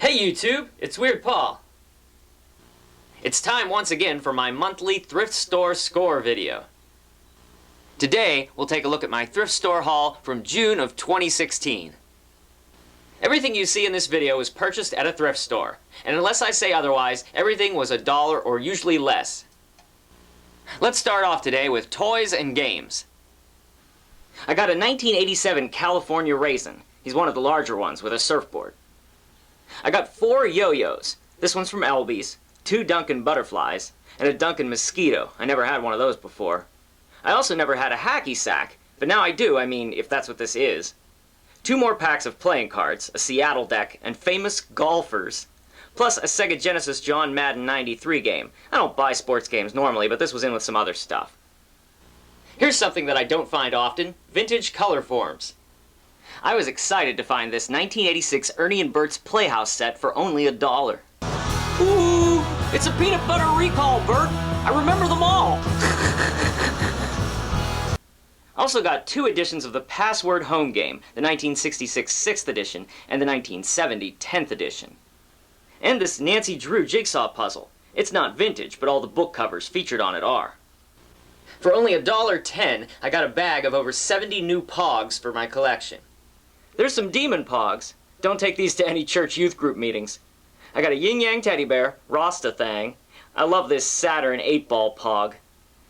Hey YouTube, it's Weird Paul. It's time once again for my monthly thrift store score video. Today, we'll take a look at my thrift store haul from June of 2016. Everything you see in this video was purchased at a thrift store, and unless I say otherwise, everything was $1 or usually less. Let's start off today with toys and games. I got a 1987 California Raisin. He's one of the larger ones with a surfboard. I got 4 yo-yos. This one's from Elby's, 2 Dunkin' Butterflies, and a Dunkin' Mosquito. I never had one of those before. I also never had a hacky sack, but now I do, if that's what this is. 2 more packs of playing cards, a Seattle deck, and famous golfers. Plus a Sega Genesis John Madden 93 game. I don't buy sports games normally, but this was in with some other stuff. Here's something that I don't find often, vintage color forms. I was excited to find this 1986 Ernie and Bert's Playhouse set for only $1. Ooh, it's a peanut butter recall, Bert. I remember them all. I also got 2 editions of the Password home game, the 1966 6th edition and the 1970 10th edition. And this Nancy Drew jigsaw puzzle. It's not vintage, but all the book covers featured on it are. For only $1.10, I got a bag of over 70 new Pogs for my collection. There's some demon Pogs. Don't take these to any church youth group meetings. I got a Yin Yang teddy bear, Rasta Thang. I love this Saturn 8-ball Pog.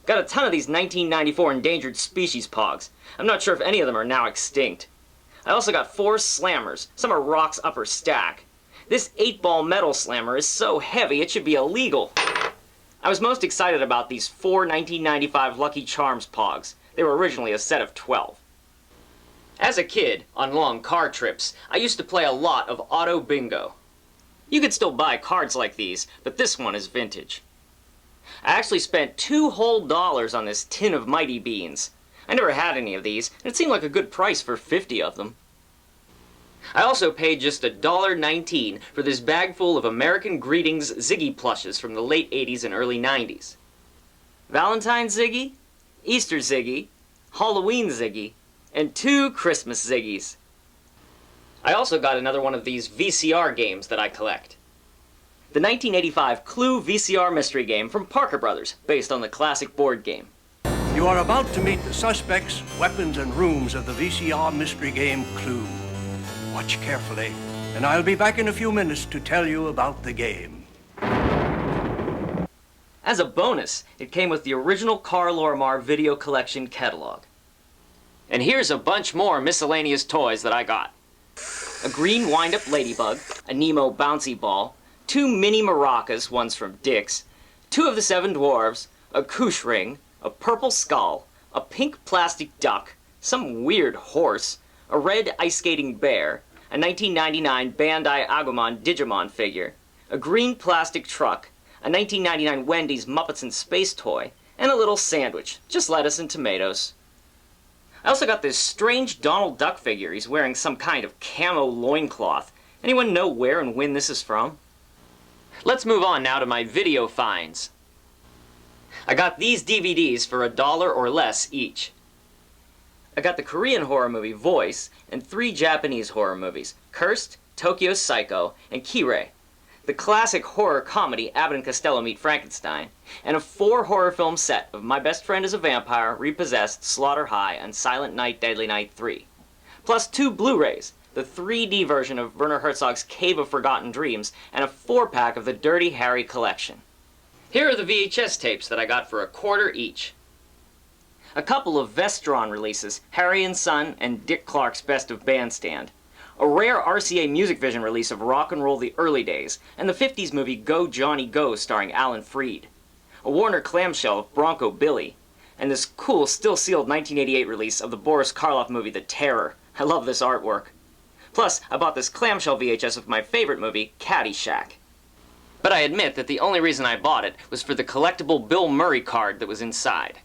Got a ton of these 1994 endangered species Pogs. I'm not sure if any of them are now extinct. I also got 4 slammers. Some are Rock's upper stack. This 8-ball metal slammer is so heavy it should be illegal. I was most excited about these 4 1995 Lucky Charms Pogs. They were originally a set of 12. As a kid, on long car trips, I used to play a lot of auto bingo. You could still buy cards like these, but this one is vintage. I actually spent $2 whole on this tin of Mighty Beans. I never had any of these, and it seemed like a good price for 50 of them. I also paid just $1.19 for this bag full of American Greetings Ziggy plushes from the late 80s and early 90s. Valentine's Ziggy, Easter Ziggy, Halloween Ziggy, and 2 Christmas Ziggies. I also got another one of these VCR games that I collect. The 1985 Clue VCR mystery game from Parker Brothers, based on the classic board game. You are about to meet the suspects, weapons, and rooms of the VCR mystery game Clue. Watch carefully, and I'll be back in a few minutes to tell you about the game. As a bonus, it came with the original Carl Lormar video collection catalog. And here's a bunch more miscellaneous toys that I got. A green wind-up ladybug, a Nemo bouncy ball, 2 mini maracas, one's from Dick's, 2 of the 7 dwarves, a koosh ring, a purple skull, a pink plastic duck, some weird horse, a red ice-skating bear, a 1999 Bandai Agumon Digimon figure, a green plastic truck, a 1999 Wendy's Muppets in Space toy, and a little sandwich, just lettuce and tomatoes. I also got this strange Donald Duck figure. He's wearing some kind of camo loincloth. Anyone know where and when this is from? Let's move on now to my video finds. I got these DVDs for $1 or less each. I got the Korean horror movie Voice and 3 Japanese horror movies, Cursed, Tokyo Psycho, and Kirei, the classic horror comedy Abbott and Costello Meet Frankenstein, and a 4 horror film set of My Best Friend is a Vampire, Repossessed, Slaughter High, and Silent Night, Deadly Night 3. Plus 2 Blu-rays, the 3D version of Werner Herzog's Cave of Forgotten Dreams, and a 4-pack of the Dirty Harry collection. Here are the VHS tapes that I got for $1 each. A couple of Vestron releases, Harry and Son and Dick Clark's Best of Bandstand. A rare RCA Music Vision release of Rock and Roll the Early Days, and the 50s movie Go Johnny Go starring Alan Freed. A Warner clamshell of Bronco Billy, and this cool, still-sealed 1988 release of the Boris Karloff movie The Terror. I love this artwork. Plus, I bought this clamshell VHS of my favorite movie, Caddyshack. But I admit that the only reason I bought it was for the collectible Bill Murray card that was inside.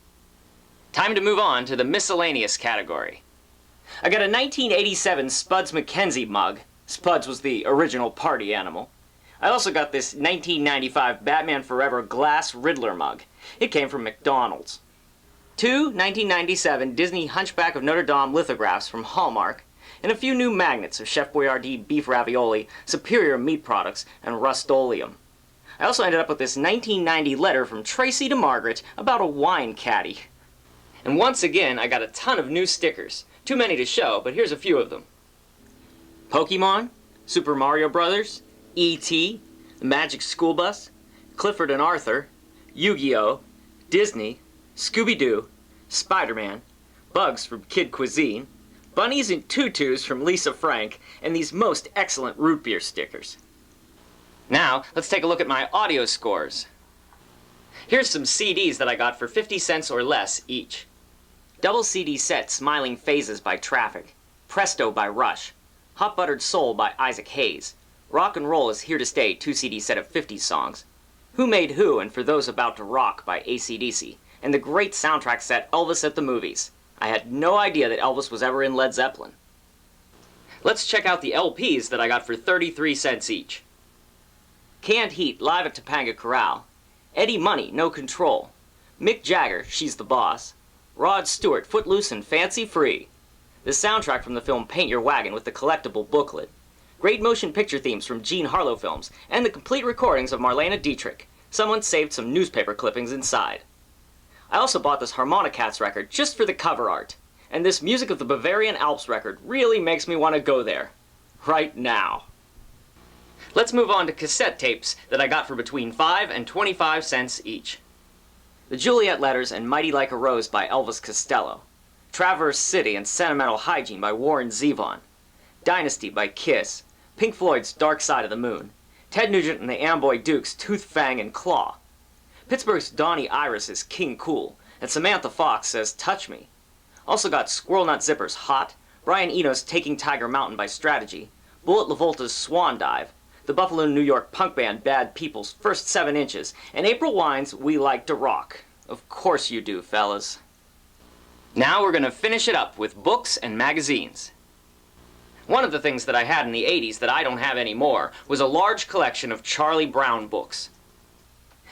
Time to move on to the miscellaneous category. I got a 1987 Spuds MacKenzie mug. Spuds was the original party animal. I also got this 1995 Batman Forever glass Riddler mug. It came from McDonald's. 2 1997 Disney Hunchback of Notre Dame lithographs from Hallmark, and a few new magnets of Chef Boyardee beef ravioli, superior meat products, and Rust-Oleum. I also ended up with this 1990 letter from Tracy to Margaret about a wine caddy. And once again, I got a ton of new stickers. Too many to show, but here's a few of them. Pokemon, Super Mario Brothers, E.T., The Magic School Bus, Clifford and Arthur, Yu-Gi-Oh!, Disney, Scooby-Doo, Spider-Man, Bugs from Kid Cuisine, Bunnies in Tutus from Lisa Frank, and these most excellent root beer stickers. Now, let's take a look at my audio scores. Here's some CDs that I got for 50 cents or less each. Double CD set Smiling Phases by Traffic, Presto by Rush, Hot Buttered Soul by Isaac Hayes, Rock and Roll is Here to Stay 2 CD set of 50 songs, Who Made Who and For Those About to Rock by AC/DC, and the great soundtrack set Elvis at the Movies. I had no idea that Elvis was ever in Led Zeppelin. Let's check out the LPs that I got for 33 cents each. Canned Heat Live at Topanga Corral, Eddie Money No Control, Mick Jagger She's the Boss, Rod Stewart Footloose and Fancy Free, the soundtrack from the film Paint Your Wagon with the collectible booklet, great motion picture themes from Jean Harlow films, and the complete recordings of Marlene Dietrich. Someone saved some newspaper clippings inside. I also bought this Harmonicats record just for the cover art, and this Music of the Bavarian Alps record really makes me want to go there. Right now. Let's move on to cassette tapes that I got for between 5 and 25 cents each. The Juliet Letters and Mighty Like a Rose by Elvis Costello, Traverse City and Sentimental Hygiene by Warren Zevon, Dynasty by Kiss, Pink Floyd's Dark Side of the Moon, Ted Nugent and the Amboy Dukes' Tooth, Fang, and Claw, Pittsburgh's Donnie Iris' King Cool, and Samantha Fox says Touch Me. Also got Squirrel Nut Zipper's Hot, Brian Eno's Taking Tiger Mountain by Strategy, Bullet LaVolta's Swan Dive, the Buffalo, New York punk band Bad People's First 7 Inches, and April Wine's We Like to Rock. Of course you do, fellas. Now we're gonna finish it up with books and magazines. One of the things that I had in the 80s that I don't have anymore was a large collection of Charlie Brown books.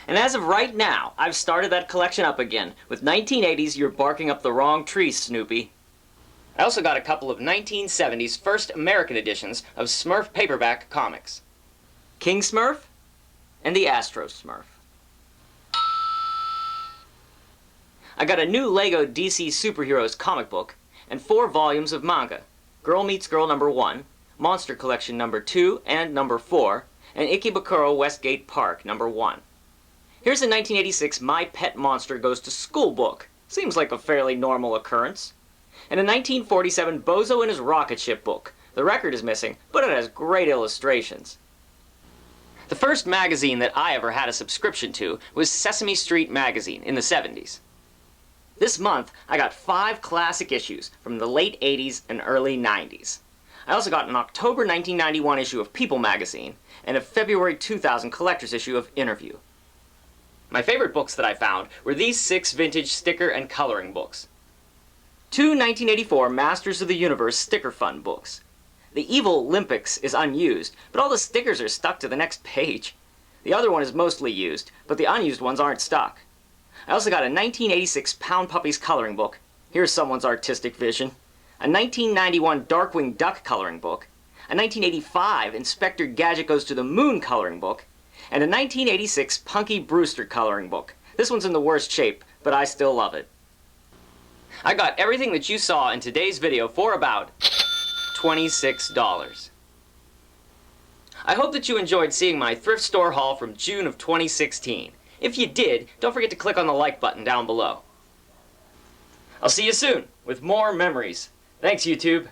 And as of right now, I've started that collection up again with 1980s You're Barking Up the Wrong Tree, Snoopy. I also got a couple of 1970s first American editions of Smurf paperback comics. King Smurf and the Astro Smurf. I got a new Lego DC Superheroes comic book and 4 volumes of manga, Girl Meets Girl #1, Monster Collection #2 and #4, and Ikebukuro Westgate Park #1. Here's a 1986 My Pet Monster Goes to School book. Seems like a fairly normal occurrence. And a 1947 Bozo and His Rocket Ship book. The record is missing, but it has great illustrations. The first magazine that I ever had a subscription to was Sesame Street Magazine in the 70s. This month, I got 5 classic issues from the late 80s and early 90s. I also got an October 1991 issue of People magazine and a February 2000 collector's issue of Interview. My favorite books that I found were these 6 vintage sticker and coloring books. 2 1984 Masters of the Universe Sticker Fun books. The Evil Olympics is unused, but all the stickers are stuck to the next page. The other one is mostly used, but the unused ones aren't stuck. I also got a 1986 Pound Puppies coloring book. Here's someone's artistic vision. A 1991 Darkwing Duck coloring book. A 1985 Inspector Gadget Goes to the Moon coloring book. And a 1986 Punky Brewster coloring book. This one's in the worst shape, but I still love it. I got everything that you saw in today's video for about $26. I hope that you enjoyed seeing my thrift store haul from June of 2016. If you did, don't forget to click on the like button down below. I'll see you soon with more memories. Thanks, YouTube.